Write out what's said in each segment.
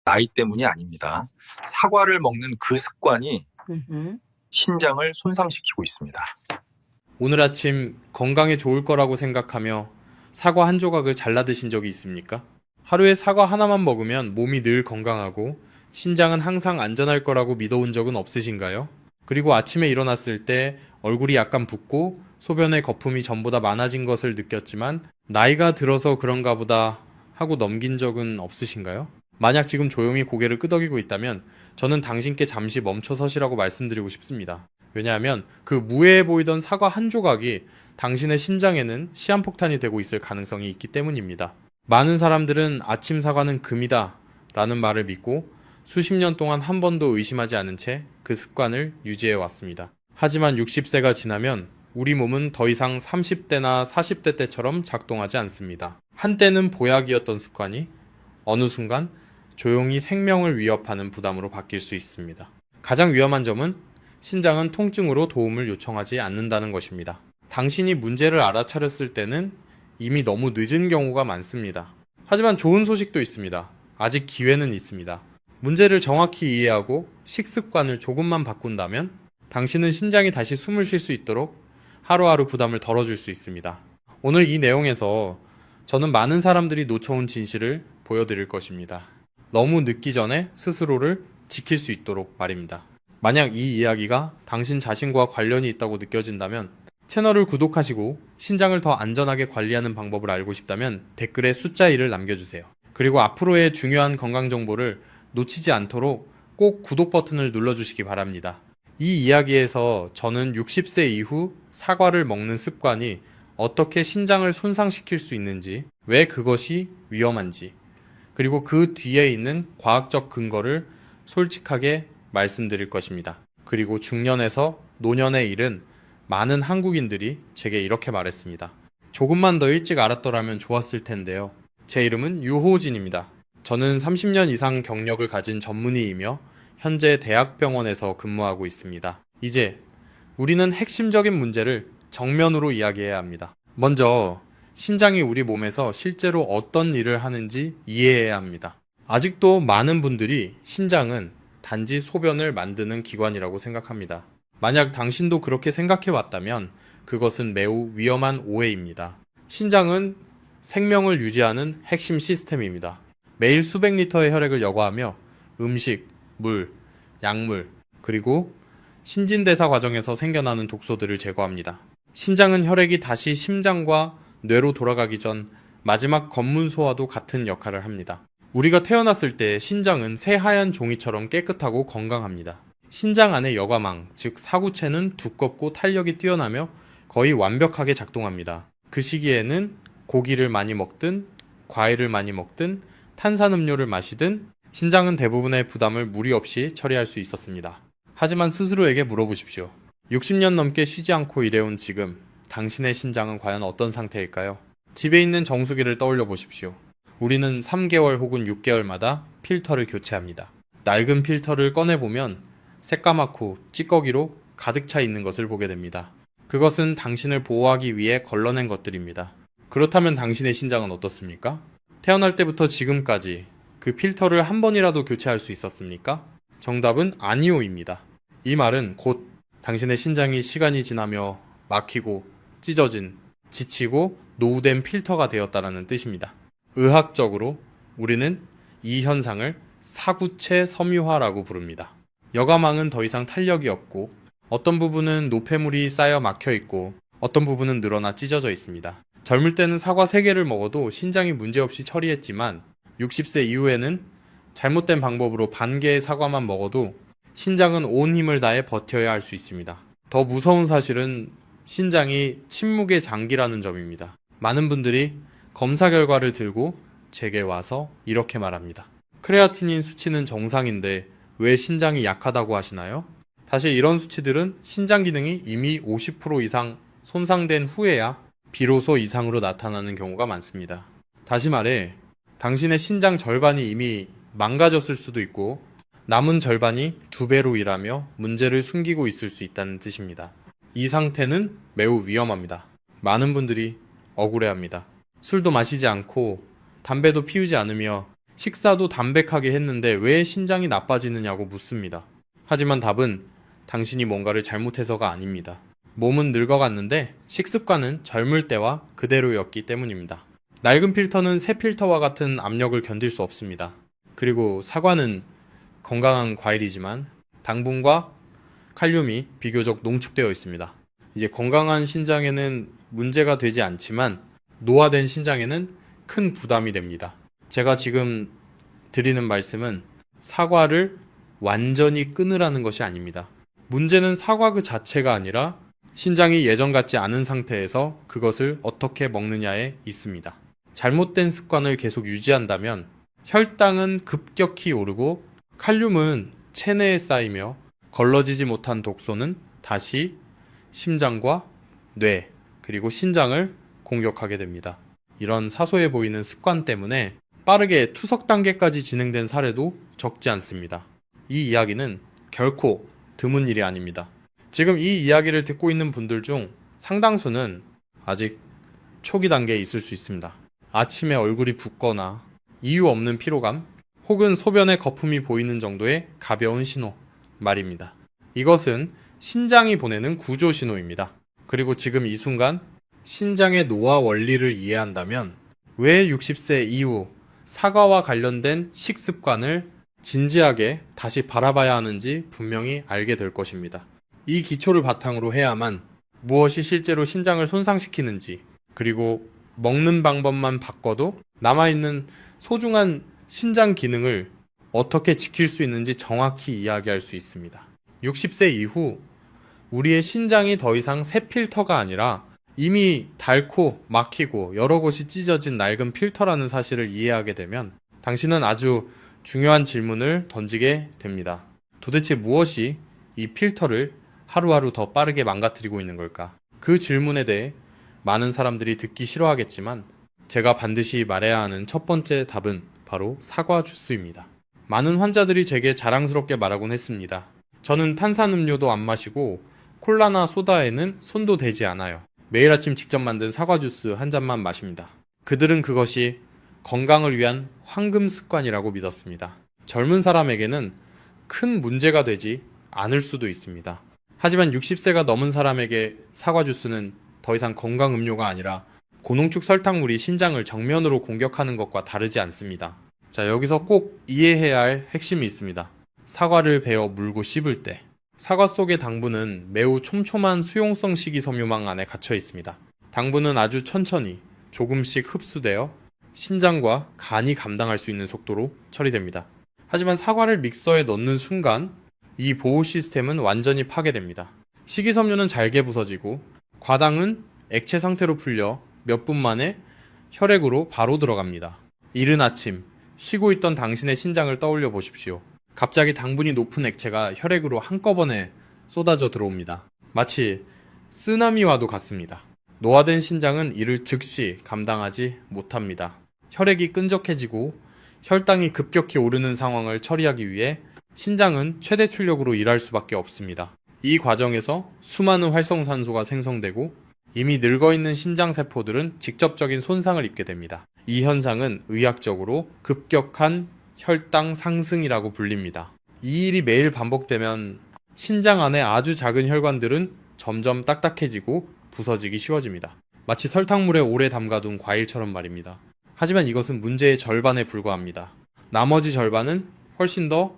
나이 때문이 아닙니다. 사과를 먹는 그 습관이 음흠. 신장을 손상시키고 있습니다. 오늘 아침 건강에 좋을 거라고 생각하며 사과 한 조각을 잘라 드신 적이 있습니까? 하루에 사과 하나만 먹으면 몸이 늘 건강하고 신장은 항상 안전할 거라고 믿어온 적은 없으신가요? 그리고 아침에 일어났을 때 얼굴이 약간 붓고 소변에 거품이 전보다 많아진 것을 느꼈지만 나이가 들어서 그런가 보다 하고 넘긴 적은 없으신가요? 만약 지금 조용히 고개를 끄덕이고 있다면 저는 당신께 잠시 멈춰 서시라고 말씀드리고 싶습니다. 왜냐하면 그 무해해 보이던 사과 한 조각이 당신의 신장에는 시한폭탄이 되고 있을 가능성이 있기 때문입니다. 많은 사람들은 아침 사과는 금이다 라는 말을 믿고 수십 년 동안 한 번도 의심하지 않은 채 그 습관을 유지해 왔습니다. 하지만 60세가 지나면 우리 몸은 더 이상 30대나 40대 때처럼 작동하지 않습니다. 한때는 보약이었던 습관이 어느 순간 조용히 생명을 위협하는 부담으로 바뀔 수 있습니다. 가장 위험한 점은 신장은 통증으로 도움을 요청하지 않는다는 것입니다. 당신이 문제를 알아차렸을 때는 이미 너무 늦은 경우가 많습니다. 하지만 좋은 소식도 있습니다. 아직 기회는 있습니다. 문제를 정확히 이해하고 식습관을 조금만 바꾼다면 당신은 신장이 다시 숨을 쉴 수 있도록 하루하루 부담을 덜어줄 수 있습니다. 오늘 이 내용에서 저는 많은 사람들이 놓쳐온 진실을 보여드릴 것입니다. 너무 늦기 전에 스스로를 지킬 수 있도록 말입니다. 만약 이 이야기가 당신 자신과 관련이 있다고 느껴진다면 채널을 구독하시고 신장을 더 안전하게 관리하는 방법을 알고 싶다면 댓글에 숫자 1을 남겨주세요. 그리고 앞으로의 중요한 건강 정보를 놓치지 않도록 꼭 구독 버튼을 눌러주시기 바랍니다. 이 이야기에서 저는 60세 이후 사과를 먹는 습관이 어떻게 신장을 손상시킬 수 있는지, 왜 그것이 위험한지, 그리고 그 뒤에 있는 과학적 근거를 솔직하게 말씀드릴 것입니다. 그리고 중년에서 노년에 이른 많은 한국인들이 제게 이렇게 말했습니다. 조금만 더 일찍 알았더라면 좋았을 텐데요. 제 이름은 유호진입니다. 저는 30년 이상 경력을 가진 전문의이며 현재 대학병원에서 근무하고 있습니다. 이제 우리는 핵심적인 문제를 정면으로 이야기해야 합니다. 먼저 신장이 우리 몸에서 실제로 어떤 일을 하는지 이해해야 합니다. 아직도 많은 분들이 신장은 단지 소변을 만드는 기관이라고 생각합니다. 만약 당신도 그렇게 생각해 왔다면 그것은 매우 위험한 오해입니다. 신장은 생명을 유지하는 핵심 시스템입니다. 매일 수백 리터의 혈액을 여과하며 음식, 물, 약물, 그리고 신진대사 과정에서 생겨나는 독소들을 제거합니다. 신장은 혈액이 다시 심장과 뇌로 돌아가기 전 마지막 검문소와도 같은 역할을 합니다. 우리가 태어났을 때 신장은 새하얀 종이처럼 깨끗하고 건강합니다. 신장 안의 여과망, 즉 사구체는 두껍고 탄력이 뛰어나며 거의 완벽하게 작동합니다. 그 시기에는 고기를 많이 먹든 과일을 많이 먹든 탄산음료를 마시든 신장은 대부분의 부담을 무리 없이 처리할 수 있었습니다. 하지만 스스로에게 물어보십시오. 60년 넘게 쉬지 않고 일해온 지금 당신의 신장은 과연 어떤 상태일까요? 집에 있는 정수기를 떠올려 보십시오. 우리는 3개월 혹은 6개월마다 필터를 교체합니다. 낡은 필터를 꺼내보면 새까맣고 찌꺼기로 가득 차 있는 것을 보게 됩니다. 그것은 당신을 보호하기 위해 걸러낸 것들입니다. 그렇다면 당신의 신장은 어떻습니까? 태어날 때부터 지금까지 그 필터를 한 번이라도 교체할 수 있었습니까? 정답은 아니오입니다. 이 말은 곧 당신의 신장이 시간이 지나며 막히고 찢어진, 지치고 노후된 필터가 되었다는 뜻입니다. 의학적으로 우리는 이 현상을 사구체 섬유화라고 부릅니다. 여과망은 더 이상 탄력이 없고 어떤 부분은 노폐물이 쌓여 막혀 있고 어떤 부분은 늘어나 찢어져 있습니다. 젊을 때는 사과 3개를 먹어도 신장이 문제없이 처리했지만 60세 이후에는 잘못된 방법으로 반 개의 사과만 먹어도 신장은 온 힘을 다해 버텨야 할 수 있습니다. 더 무서운 사실은 신장이 침묵의 장기라는 점입니다. 많은 분들이 검사 결과를 들고 제게 와서 이렇게 말합니다. 크레아티닌 수치는 정상인데 왜 신장이 약하다고 하시나요? 사실 이런 수치들은 신장 기능이 이미 50% 이상 손상된 후에야 비로소 이상으로 나타나는 경우가 많습니다. 다시 말해, 당신의 신장 절반이 이미 망가졌을 수도 있고 남은 절반이 2배로 일하며 문제를 숨기고 있을 수 있다는 뜻입니다. 이 상태는 매우 위험합니다. 많은 분들이 억울해합니다. 술도 마시지 않고 담배도 피우지 않으며 식사도 담백하게 했는데 왜 신장이 나빠지느냐고 묻습니다. 하지만 답은 당신이 뭔가를 잘못해서가 아닙니다. 몸은 늙어갔는데 식습관은 젊을 때와 그대로였기 때문입니다. 낡은 필터는 새 필터와 같은 압력을 견딜 수 없습니다. 그리고 사과는 건강한 과일이지만 당분과 칼륨이 비교적 농축되어 있습니다. 이제 건강한 신장에는 문제가 되지 않지만 노화된 신장에는 큰 부담이 됩니다. 제가 지금 드리는 말씀은 사과를 완전히 끊으라는 것이 아닙니다. 문제는 사과 그 자체가 아니라 신장이 예전 같지 않은 상태에서 그것을 어떻게 먹느냐에 있습니다. 잘못된 습관을 계속 유지한다면 혈당은 급격히 오르고 칼륨은 체내에 쌓이며 걸러지지 못한 독소는 다시 심장과 뇌 그리고 신장을 공격하게 됩니다. 이런 사소해 보이는 습관 때문에 빠르게 투석 단계까지 진행된 사례도 적지 않습니다. 이 이야기는 결코 드문 일이 아닙니다. 지금 이 이야기를 듣고 있는 분들 중 상당수는 아직 초기 단계에 있을 수 있습니다. 아침에 얼굴이 붓거나 이유 없는 피로감 혹은 소변에 거품이 보이는 정도의 가벼운 신호 말입니다. 이것은 신장이 보내는 구조 신호입니다. 그리고 지금 이 순간 신장의 노화 원리를 이해한다면 왜 60세 이후 사과와 관련된 식습관을 진지하게 다시 바라봐야 하는지 분명히 알게 될 것입니다. 이 기초를 바탕으로 해야만 무엇이 실제로 신장을 손상시키는지 그리고 먹는 방법만 바꿔도 남아있는 소중한 신장 기능을 어떻게 지킬 수 있는지 정확히 이야기할 수 있습니다. 60세 이후 우리의 신장이 더 이상 새 필터가 아니라 이미 닳고 막히고 여러 곳이 찢어진 낡은 필터라는 사실을 이해하게 되면 당신은 아주 중요한 질문을 던지게 됩니다. 도대체 무엇이 이 필터를 하루하루 더 빠르게 망가뜨리고 있는 걸까? 그 질문에 대해 많은 사람들이 듣기 싫어하겠지만 제가 반드시 말해야 하는 첫 번째 답은 바로 사과 주스입니다. 많은 환자들이 제게 자랑스럽게 말하곤 했습니다. 저는 탄산음료도 안 마시고 콜라나 소다에는 손도 대지 않아요. 매일 아침 직접 만든 사과 주스 한 잔만 마십니다. 그들은 그것이 건강을 위한 황금 습관이라고 믿었습니다. 젊은 사람에게는 큰 문제가 되지 않을 수도 있습니다. 하지만 60세가 넘은 사람에게 사과 주스는 더 이상 건강 음료가 아니라 고농축 설탕물이 신장을 정면으로 공격하는 것과 다르지 않습니다. 자, 여기서 꼭 이해해야 할 핵심이 있습니다. 사과를 베어 물고 씹을 때 사과 속의 당분은 매우 촘촘한 수용성 식이섬유망 안에 갇혀 있습니다. 당분은 아주 천천히 조금씩 흡수되어 신장과 간이 감당할 수 있는 속도로 처리됩니다. 하지만 사과를 믹서에 넣는 순간 이 보호 시스템은 완전히 파괴됩니다. 식이섬유는 잘게 부서지고 과당은 액체 상태로 풀려 몇 분 만에 혈액으로 바로 들어갑니다. 이른 아침 쉬고 있던 당신의 신장을 떠올려 보십시오. 갑자기 당분이 높은 액체가 혈액으로 한꺼번에 쏟아져 들어옵니다. 마치 쓰나미와도 같습니다. 노화된 신장은 이를 즉시 감당하지 못합니다. 혈액이 끈적해지고 혈당이 급격히 오르는 상황을 처리하기 위해 신장은 최대 출력으로 일할 수밖에 없습니다. 이 과정에서 수많은 활성산소가 생성되고 이미 늙어있는 신장세포들은 직접적인 손상을 입게 됩니다. 이 현상은 의학적으로 급격한 혈당 상승이라고 불립니다. 이 일이 매일 반복되면 신장 안의 아주 작은 혈관들은 점점 딱딱해지고 부서지기 쉬워집니다. 마치 설탕물에 오래 담가둔 과일처럼 말입니다. 하지만 이것은 문제의 절반에 불과합니다. 나머지 절반은 훨씬 더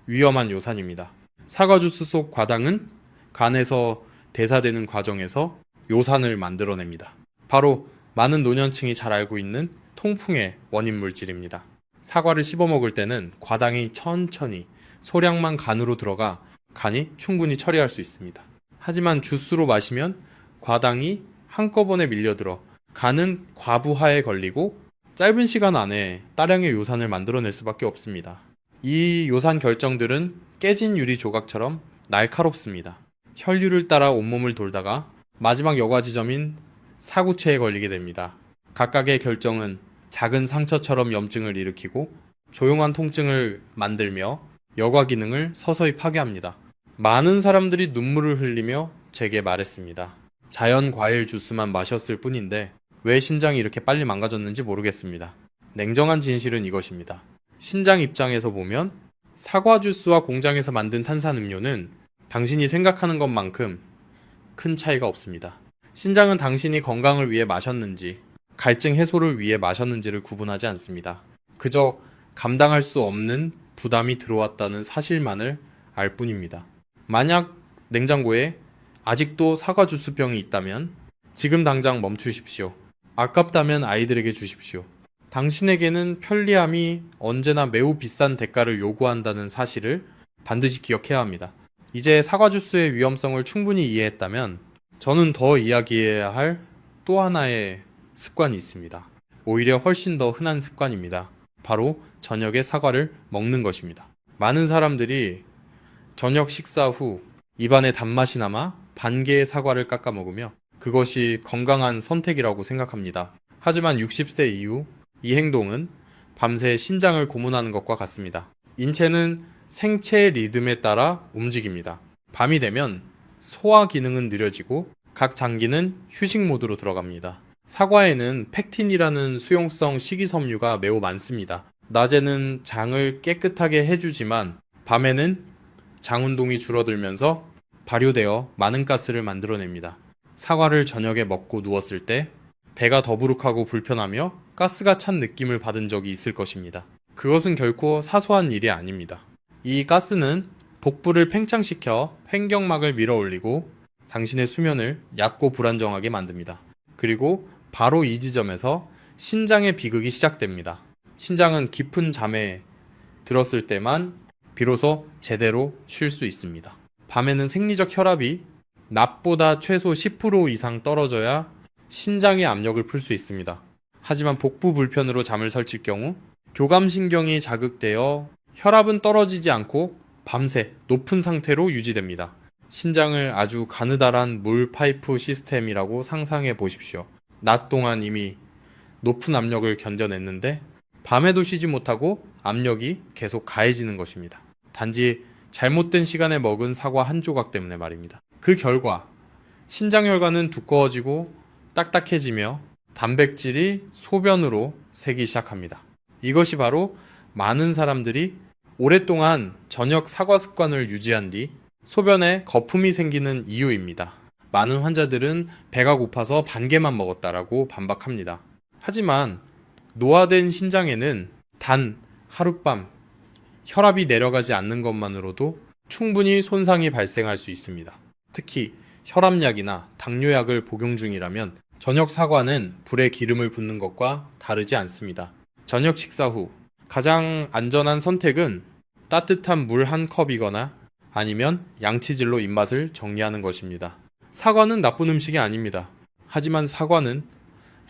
위험한 요산입니다. 사과 주스 속 과당은 간에서 대사되는 과정에서 요산을 만들어냅니다. 바로 많은 노년층이 잘 알고 있는 통풍의 원인 물질입니다. 사과를 씹어 먹을 때는 과당이 천천히 소량만 간으로 들어가 간이 충분히 처리할 수 있습니다. 하지만 주스로 마시면 과당이 한꺼번에 밀려들어 간은 과부하에 걸리고 짧은 시간 안에大量의 요산을 만들어낼 수밖에 없습니다. 이 요산 결정들은 깨진 유리 조각처럼 날카롭습니다. 혈류를 따라 온몸을 돌다가 마지막 여과 지점인 사구체에 걸리게 됩니다. 각각의 결정은 작은 상처처럼 염증을 일으키고 조용한 통증을 만들며 여과 기능을 서서히 파괴합니다. 많은 사람들이 눈물을 흘리며 제게 말했습니다. 자연 과일 주스만 마셨을 뿐인데 왜 신장이 이렇게 빨리 망가졌는지 모르겠습니다. 냉정한 진실은 이것입니다. 신장 입장에서 보면 사과 주스와 공장에서 만든 탄산음료는 당신이 생각하는 것만큼 큰 차이가 없습니다. 신장은 당신이 건강을 위해 마셨는지, 갈증 해소를 위해 마셨는지를 구분하지 않습니다. 그저 감당할 수 없는 부담이 들어왔다는 사실만을 알 뿐입니다. 만약 냉장고에 아직도 사과 주스병이 있다면 지금 당장 멈추십시오. 아깝다면 아이들에게 주십시오. 당신에게는 편리함이 언제나 매우 비싼 대가를 요구한다는 사실을 반드시 기억해야 합니다. 이제 사과 주스의 위험성을 충분히 이해했다면 저는 더 이야기해야 할 또 하나의 습관이 있습니다. 오히려 훨씬 더 흔한 습관입니다. 바로 저녁에 사과를 먹는 것입니다. 많은 사람들이 저녁 식사 후 입안에 단맛이 남아 반 개의 사과를 깎아 먹으며 그것이 건강한 선택이라고 생각합니다. 하지만 60세 이후 이 행동은 밤새 신장을 고문하는 것과 같습니다. 인체는 생체 리듬에 따라 움직입니다. 밤이 되면 소화 기능은 느려지고 각 장기는 휴식 모드로 들어갑니다. 사과에는 팩틴이라는 수용성 식이섬유가 매우 많습니다. 낮에는 장을 깨끗하게 해주지만 밤에는 장 운동이 줄어들면서 발효되어 많은 가스를 만들어냅니다. 사과를 저녁에 먹고 누웠을 때 배가 더부룩하고 불편하며 가스가 찬 느낌을 받은 적이 있을 것입니다. 그것은 결코 사소한 일이 아닙니다. 이 가스는 복부를 팽창시켜 횡격막을 밀어올리고 당신의 수면을 얕고 불안정하게 만듭니다. 그리고 바로 이 지점에서 신장의 비극이 시작됩니다. 신장은 깊은 잠에 들었을 때만 비로소 제대로 쉴 수 있습니다. 밤에는 생리적 혈압이 낮보다 최소 10% 이상 떨어져야 신장의 압력을 풀 수 있습니다. 하지만 복부 불편으로 잠을 설칠 경우 교감신경이 자극되어 혈압은 떨어지지 않고 밤새 높은 상태로 유지됩니다. 신장을 아주 가느다란 물 파이프 시스템이라고 상상해 보십시오. 낮 동안 이미 높은 압력을 견뎌냈는데 밤에도 쉬지 못하고 압력이 계속 가해지는 것입니다. 단지 잘못된 시간에 먹은 사과 한 조각 때문에 말입니다. 그 결과 신장혈관은 두꺼워지고 딱딱해지며 단백질이 소변으로 새기 시작합니다. 이것이 바로 많은 사람들이 오랫동안 저녁 사과 습관을 유지한 뒤 소변에 거품이 생기는 이유입니다. 많은 환자들은 배가 고파서 반 개만 먹었다라고 반박합니다. 하지만 노화된 신장에는 단 하룻밤 혈압이 내려가지 않는 것만으로도 충분히 손상이 발생할 수 있습니다. 특히 혈압약이나 당뇨약을 복용 중이라면 저녁 사과는 불에 기름을 붓는 것과 다르지 않습니다. 저녁 식사 후 가장 안전한 선택은 따뜻한 물 한 컵이거나 아니면 양치질로 입맛을 정리하는 것입니다. 사과는 나쁜 음식이 아닙니다. 하지만 사과는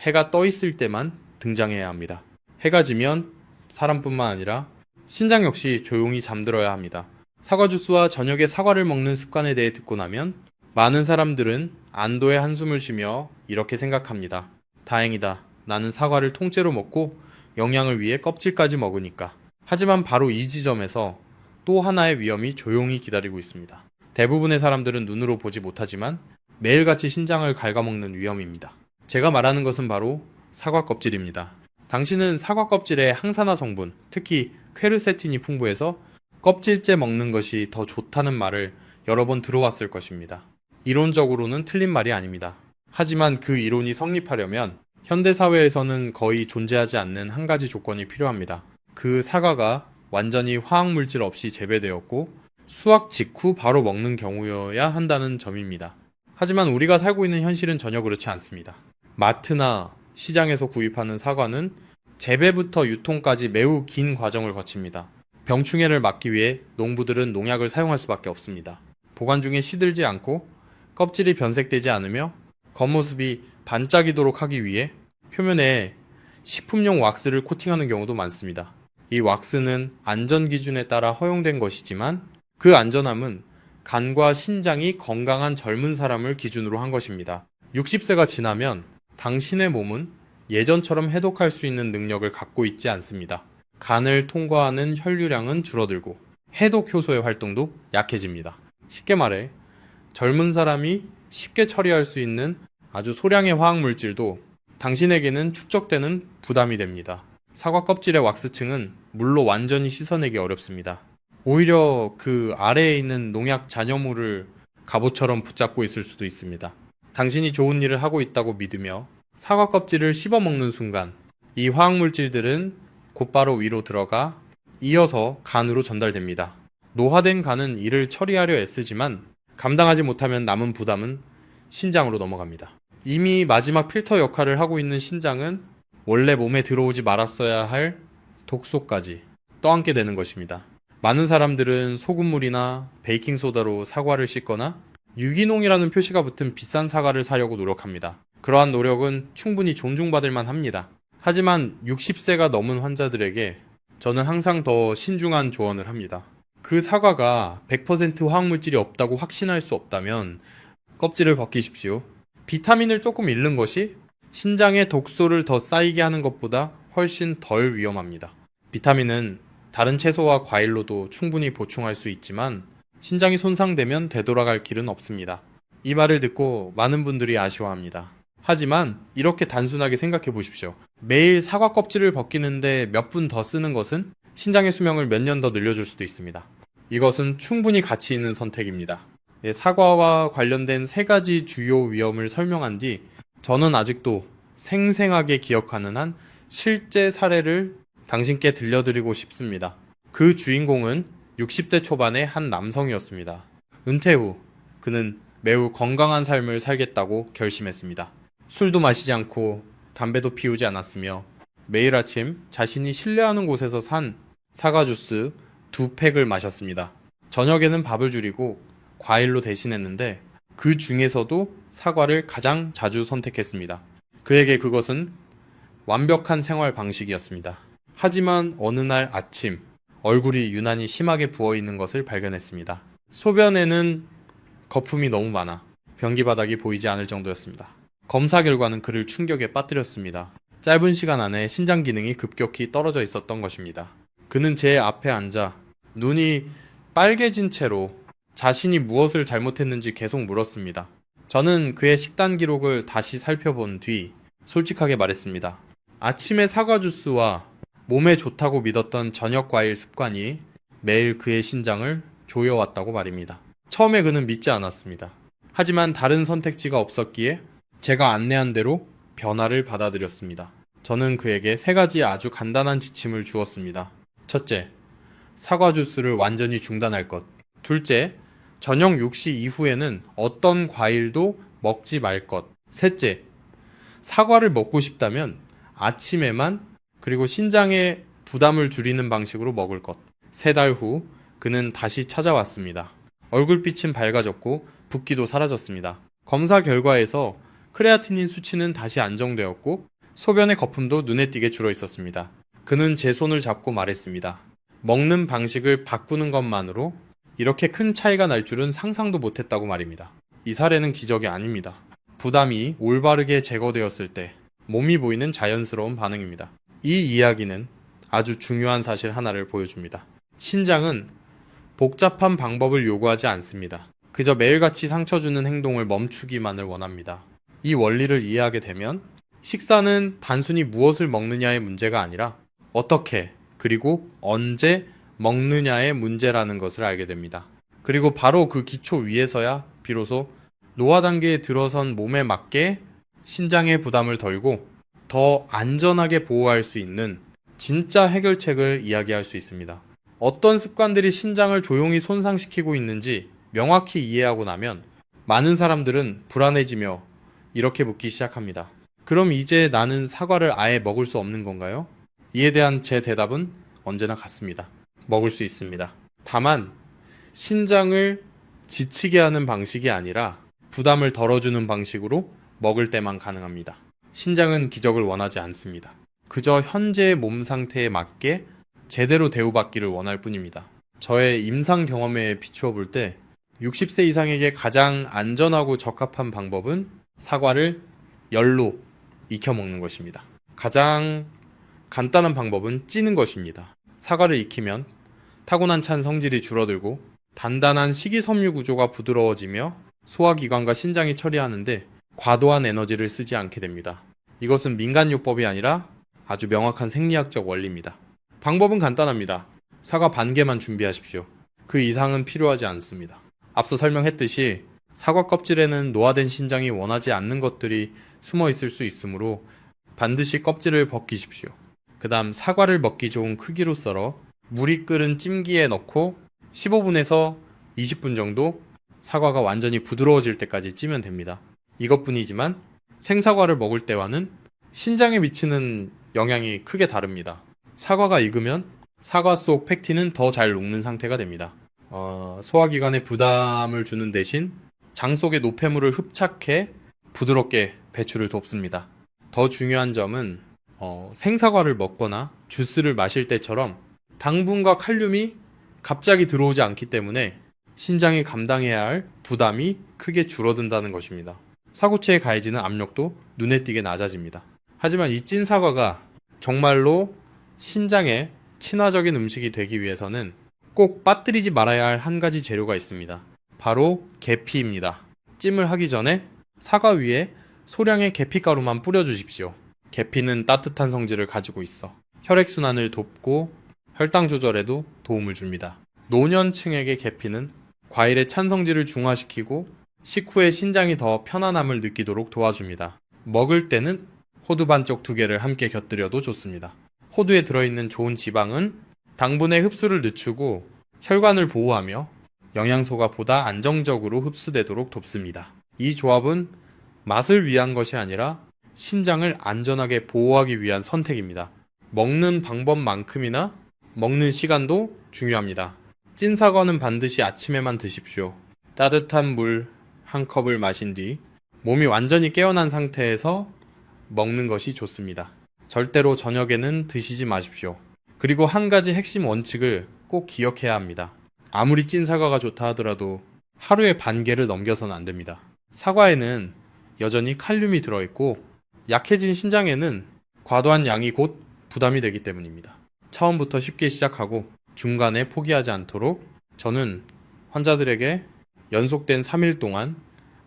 해가 떠 있을 때만 등장해야 합니다. 해가 지면 사람뿐만 아니라 신장 역시 조용히 잠들어야 합니다. 사과 주스와 저녁에 사과를 먹는 습관에 대해 듣고 나면 많은 사람들은 안도의 한숨을 쉬며 이렇게 생각합니다. 다행이다. 나는 사과를 통째로 먹고 영양을 위해 껍질까지 먹으니까. 하지만 바로 이 지점에서 또 하나의 위험이 조용히 기다리고 있습니다. 대부분의 사람들은 눈으로 보지 못하지만 매일같이 신장을 갉아먹는 위험입니다. 제가 말하는 것은 바로 사과 껍질입니다. 당신은 사과 껍질에 항산화 성분, 특히 퀘르세틴이 풍부해서 껍질째 먹는 것이 더 좋다는 말을 여러 번 들어왔을 것입니다. 이론적으로는 틀린 말이 아닙니다. 하지만 그 이론이 성립하려면 현대사회에서는 거의 존재하지 않는 한 가지 조건이 필요합니다. 그 사과가 완전히 화학물질 없이 재배되었고 수확 직후 바로 먹는 경우여야 한다는 점입니다. 하지만 우리가 살고 있는 현실은 전혀 그렇지 않습니다. 마트나 시장에서 구입하는 사과는 재배부터 유통까지 매우 긴 과정을 거칩니다. 병충해를 막기 위해 농부들은 농약을 사용할 수밖에 없습니다. 보관 중에 시들지 않고 껍질이 변색되지 않으며 겉모습이 반짝이도록 하기 위해 표면에 식품용 왁스를 코팅하는 경우도 많습니다. 이 왁스는 안전 기준에 따라 허용된 것이지만 그 안전함은 간과 신장이 건강한 젊은 사람을 기준으로 한 것입니다. 60세가 지나면 당신의 몸은 예전처럼 해독할 수 있는 능력을 갖고 있지 않습니다. 간을 통과하는 혈류량은 줄어들고 해독 효소의 활동도 약해집니다. 쉽게 말해 젊은 사람이 쉽게 처리할 수 있는 아주 소량의 화학물질도 당신에게는 축적되는 부담이 됩니다. 사과 껍질의 왁스층은 물로 완전히 씻어내기 어렵습니다. 오히려 그 아래에 있는 농약 잔여물을 갑옷처럼 붙잡고 있을 수도 있습니다. 당신이 좋은 일을 하고 있다고 믿으며 사과 껍질을 씹어먹는 순간 이 화학물질들은 곧바로 위로 들어가 이어서 간으로 전달됩니다. 노화된 간은 이를 처리하려 애쓰지만 감당하지 못하면 남은 부담은 신장으로 넘어갑니다. 이미 마지막 필터 역할을 하고 있는 신장은 원래 몸에 들어오지 말았어야 할 독소까지 떠안게 되는 것입니다. 많은 사람들은 소금물이나 베이킹소다로 사과를 씻거나 유기농이라는 표시가 붙은 비싼 사과를 사려고 노력합니다. 그러한 노력은 충분히 존중받을 만합니다. 하지만 60세가 넘은 환자들에게 저는 항상 더 신중한 조언을 합니다. 그 사과가 100% 화학물질이 없다고 확신할 수 없다면 껍질을 벗기십시오. 비타민을 조금 잃는 것이 신장에 독소를 더 쌓이게 하는 것보다 훨씬 덜 위험합니다. 비타민은 다른 채소와 과일로도 충분히 보충할 수 있지만 신장이 손상되면 되돌아갈 길은 없습니다. 이 말을 듣고 많은 분들이 아쉬워합니다. 하지만 이렇게 단순하게 생각해 보십시오. 매일 사과 껍질을 벗기는데 몇 분 더 쓰는 것은 신장의 수명을 몇 년 더 늘려줄 수도 있습니다. 이것은 충분히 가치 있는 선택입니다. 사과와 관련된 3가지 주요 위험을 설명한 뒤 저는 아직도 생생하게 기억하는 한 실제 사례를 당신께 들려드리고 싶습니다. 그 주인공은 60대 초반의 한 남성이었습니다. 은퇴 후 그는 매우 건강한 삶을 살겠다고 결심했습니다. 술도 마시지 않고 담배도 피우지 않았으며 매일 아침 자신이 신뢰하는 곳에서 산 사과 주스 2팩을 마셨습니다. 저녁에는 밥을 줄이고 과일로 대신했는데 그 중에서도 사과를 가장 자주 선택했습니다. 그에게 그것은 완벽한 생활 방식이었습니다. 하지만 어느 날 아침 얼굴이 유난히 심하게 부어있는 것을 발견했습니다. 소변에는 거품이 너무 많아 변기 바닥이 보이지 않을 정도였습니다. 검사 결과는 그를 충격에 빠뜨렸습니다. 짧은 시간 안에 신장 기능이 급격히 떨어져 있었던 것입니다. 그는 제 앞에 앉아 눈이 빨개진 채로 자신이 무엇을 잘못했는지 계속 물었습니다. 저는 그의 식단 기록을 다시 살펴본 뒤 솔직하게 말했습니다. 아침에 사과 주스와 몸에 좋다고 믿었던 저녁 과일 습관이 매일 그의 신장을 조여왔다고 말입니다. 처음에 그는 믿지 않았습니다. 하지만 다른 선택지가 없었기에 제가 안내한 대로 변화를 받아들였습니다. 저는 그에게 3가지 아주 간단한 지침을 주었습니다. 첫째, 사과 주스를 완전히 중단할 것. 둘째, 저녁 6시 이후에는 어떤 과일도 먹지 말 것. 셋째, 사과를 먹고 싶다면 아침에만 그리고 신장의 부담을 줄이는 방식으로 먹을 것. 3달 후 그는 다시 찾아왔습니다. 얼굴빛은 밝아졌고 붓기도 사라졌습니다. 검사 결과에서 크레아티닌 수치는 다시 안정되었고 소변의 거품도 눈에 띄게 줄어 있었습니다. 그는 제 손을 잡고 말했습니다. 먹는 방식을 바꾸는 것만으로 이렇게 큰 차이가 날 줄은 상상도 못했다고 말입니다. 이 사례는 기적이 아닙니다. 부담이 올바르게 제거되었을 때 몸이 보이는 자연스러운 반응입니다. 이 이야기는 아주 중요한 사실 하나를 보여줍니다. 신장은 복잡한 방법을 요구하지 않습니다. 그저 매일같이 상처 주는 행동을 멈추기만을 원합니다. 이 원리를 이해하게 되면 식사는 단순히 무엇을 먹느냐의 문제가 아니라 어떻게 그리고 언제 먹느냐의 문제라는 것을 알게 됩니다. 그리고 바로 그 기초 위에서야 비로소 노화 단계에 들어선 몸에 맞게 신장의 부담을 덜고 더 안전하게 보호할 수 있는 진짜 해결책을 이야기할 수 있습니다. 어떤 습관들이 신장을 조용히 손상시키고 있는지 명확히 이해하고 나면 많은 사람들은 불안해지며 이렇게 묻기 시작합니다. 그럼 이제 나는 사과를 아예 먹을 수 없는 건가요? 이에 대한 제 대답은 언제나 같습니다. 먹을 수 있습니다. 다만 신장을 지치게 하는 방식이 아니라 부담을 덜어주는 방식으로 먹을 때만 가능합니다. 신장은 기적을 원하지 않습니다. 그저 현재의 몸 상태에 맞게 제대로 대우받기를 원할 뿐입니다. 저의 임상 경험에 비추어 볼 때 60세 이상에게 가장 안전하고 적합한 방법은 사과를 열로 익혀 먹는 것입니다. 가장 간단한 방법은 찌는 것입니다. 사과를 익히면 타고난 찬 성질이 줄어들고 단단한 식이섬유 구조가 부드러워지며 소화기관과 신장이 처리하는데 과도한 에너지를 쓰지 않게 됩니다. 이것은 민간요법이 아니라 아주 명확한 생리학적 원리입니다. 방법은 간단합니다. 사과 반 개만 준비하십시오. 그 이상은 필요하지 않습니다. 앞서 설명했듯이 사과 껍질에는 노화된 신장이 원하지 않는 것들이 숨어 있을 수 있으므로 반드시 껍질을 벗기십시오. 그 다음 사과를 먹기 좋은 크기로 썰어 물이 끓은 찜기에 넣고 15분에서 20분 정도 사과가 완전히 부드러워질 때까지 찌면 됩니다. 이것뿐이지만 생사과를 먹을 때와는 신장에 미치는 영향이 크게 다릅니다. 사과가 익으면 사과 속 팩틴은 더 잘 녹는 상태가 됩니다. 소화기관에 부담을 주는 대신 장 속의 노폐물을 흡착해 부드럽게 배출을 돕습니다. 더 중요한 점은 생사과를 먹거나 주스를 마실 때처럼 당분과 칼륨이 갑자기 들어오지 않기 때문에 신장이 감당해야 할 부담이 크게 줄어든다는 것입니다. 사구체에 가해지는 압력도 눈에 띄게 낮아집니다. 하지만 이 찐 사과가 정말로 신장에 친화적인 음식이 되기 위해서는 꼭 빠뜨리지 말아야 할 한 가지 재료가 있습니다. 바로 계피입니다. 찜을 하기 전에 사과 위에 소량의 계피가루만 뿌려주십시오. 계피는 따뜻한 성질을 가지고 있어 혈액순환을 돕고 혈당 조절에도 도움을 줍니다. 노년층에게 계피는 과일의 찬 성질을 중화시키고 식후에 신장이 더 편안함을 느끼도록 도와줍니다. 먹을 때는 호두 반쪽 2개를 함께 곁들여도 좋습니다. 호두에 들어있는 좋은 지방은 당분의 흡수를 늦추고 혈관을 보호하며 영양소가 보다 안정적으로 흡수되도록 돕습니다. 이 조합은 맛을 위한 것이 아니라 신장을 안전하게 보호하기 위한 선택입니다. 먹는 방법만큼이나 먹는 시간도 중요합니다. 찐 사과는 반드시 아침에만 드십시오. 따뜻한 물 1컵을 마신 뒤 몸이 완전히 깨어난 상태에서 먹는 것이 좋습니다. 절대로 저녁에는 드시지 마십시오. 그리고 한 가지 핵심 원칙을 꼭 기억해야 합니다. 아무리 찐 사과가 좋다 하더라도 하루에 반 개를 넘겨서는 안 됩니다. 사과에는 여전히 칼륨이 들어있고 약해진 신장에는 과도한 양이 곧 부담이 되기 때문입니다. 처음부터 쉽게 시작하고 중간에 포기하지 않도록 저는 환자들에게 연속된 3일 동안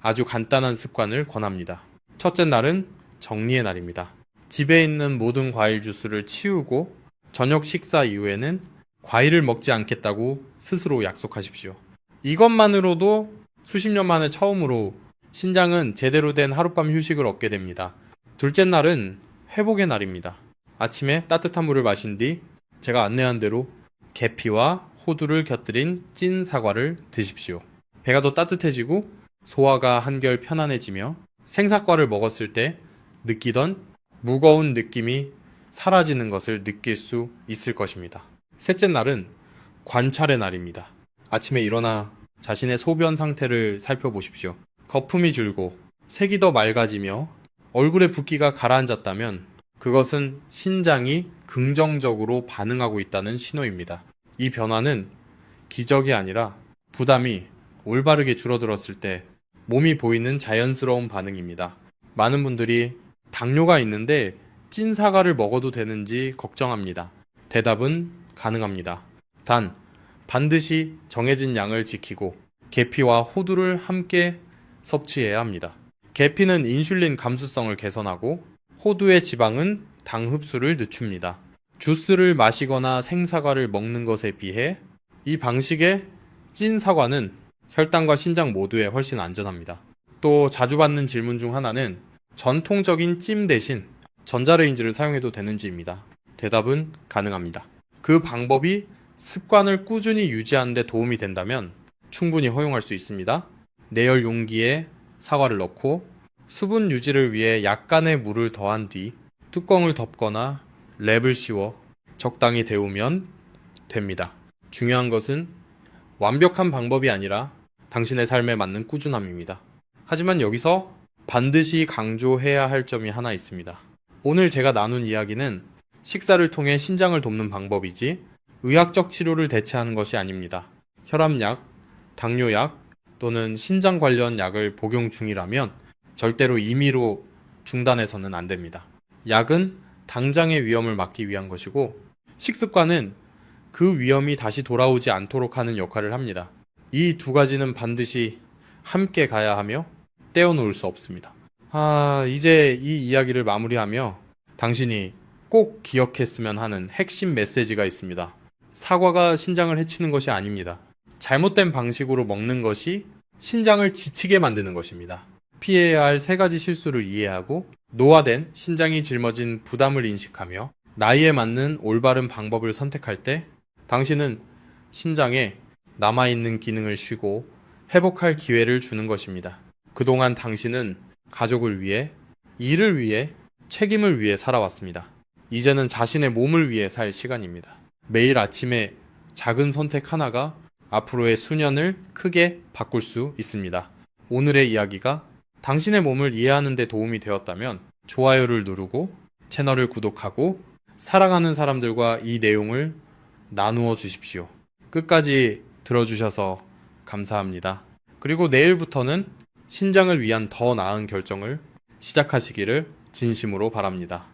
아주 간단한 습관을 권합니다. 첫째 날은 정리의 날입니다. 집에 있는 모든 과일 주스를 치우고 저녁 식사 이후에는 과일을 먹지 않겠다고 스스로 약속하십시오. 이것만으로도 수십 년 만에 처음으로 신장은 제대로 된 하룻밤 휴식을 얻게 됩니다. 둘째 날은 회복의 날입니다. 아침에 따뜻한 물을 마신 뒤 제가 안내한 대로 계피와 호두를 곁들인 찐 사과를 드십시오. 배가 더 따뜻해지고 소화가 한결 편안해지며 생사과를 먹었을 때 느끼던 무거운 느낌이 사라지는 것을 느낄 수 있을 것입니다. 셋째 날은 관찰의 날입니다. 아침에 일어나 자신의 소변 상태를 살펴보십시오. 거품이 줄고 색이 더 맑아지며 얼굴에 붓기가 가라앉았다면 그것은 신장이 긍정적으로 반응하고 있다는 신호입니다. 이 변화는 기적이 아니라 부담이 올바르게 줄어들었을 때 몸이 보이는 자연스러운 반응입니다. 많은 분들이 당뇨가 있는데 찐 사과를 먹어도 되는지 걱정합니다. 대답은 가능합니다. 단, 반드시 정해진 양을 지키고 계피와 호두를 함께 섭취해야 합니다. 계피는 인슐린 감수성을 개선하고 호두의 지방은 당 흡수를 늦춥니다. 주스를 마시거나 생사과를 먹는 것에 비해 이 방식의 찐 사과는 혈당과 신장 모두에 훨씬 안전합니다. 또 자주 받는 질문 중 하나는 전통적인 찜 대신 전자레인지를 사용해도 되는지입니다. 대답은 가능합니다. 그 방법이 습관을 꾸준히 유지하는 데 도움이 된다면 충분히 허용할 수 있습니다. 내열 용기에 사과를 넣고 수분 유지를 위해 약간의 물을 더한 뒤 뚜껑을 덮거나 랩을 씌워 적당히 데우면 됩니다. 중요한 것은 완벽한 방법이 아니라 당신의 삶에 맞는 꾸준함입니다. 하지만 여기서 반드시 강조해야 할 점이 하나 있습니다. 오늘 제가 나눈 이야기는 식사를 통해 신장을 돕는 방법이지 의학적 치료를 대체하는 것이 아닙니다. 혈압약, 당뇨약 또는 신장 관련 약을 복용 중이라면 절대로 임의로 중단해서는 안 됩니다. 약은 당장의 위험을 막기 위한 것이고 식습관은 그 위험이 다시 돌아오지 않도록 하는 역할을 합니다. 이 두 가지는 반드시 함께 가야 하며 떼어놓을 수 없습니다. 이제 이 이야기를 마무리하며 당신이 꼭 기억했으면 하는 핵심 메시지가 있습니다. 사과가 신장을 해치는 것이 아닙니다. 잘못된 방식으로 먹는 것이 신장을 지치게 만드는 것입니다. 피해야 할 세 가지 실수를 이해하고 노화된 신장이 짊어진 부담을 인식하며 나이에 맞는 올바른 방법을 선택할 때 당신은 신장에 남아있는 기능을 쉬고 회복할 기회를 주는 것입니다. 그동안 당신은 가족을 위해, 일을 위해, 책임을 위해 살아왔습니다. 이제는 자신의 몸을 위해 살 시간입니다. 매일 아침에 작은 선택 하나가 앞으로의 수년을 크게 바꿀 수 있습니다. 오늘의 이야기가 당신의 몸을 이해하는 데 도움이 되었다면 좋아요를 누르고 채널을 구독하고 사랑하는 사람들과 이 내용을 나누어 주십시오. 끝까지 들어주셔서 감사합니다. 그리고 내일부터는 신장을 위한 더 나은 결정을 시작하시기를 진심으로 바랍니다.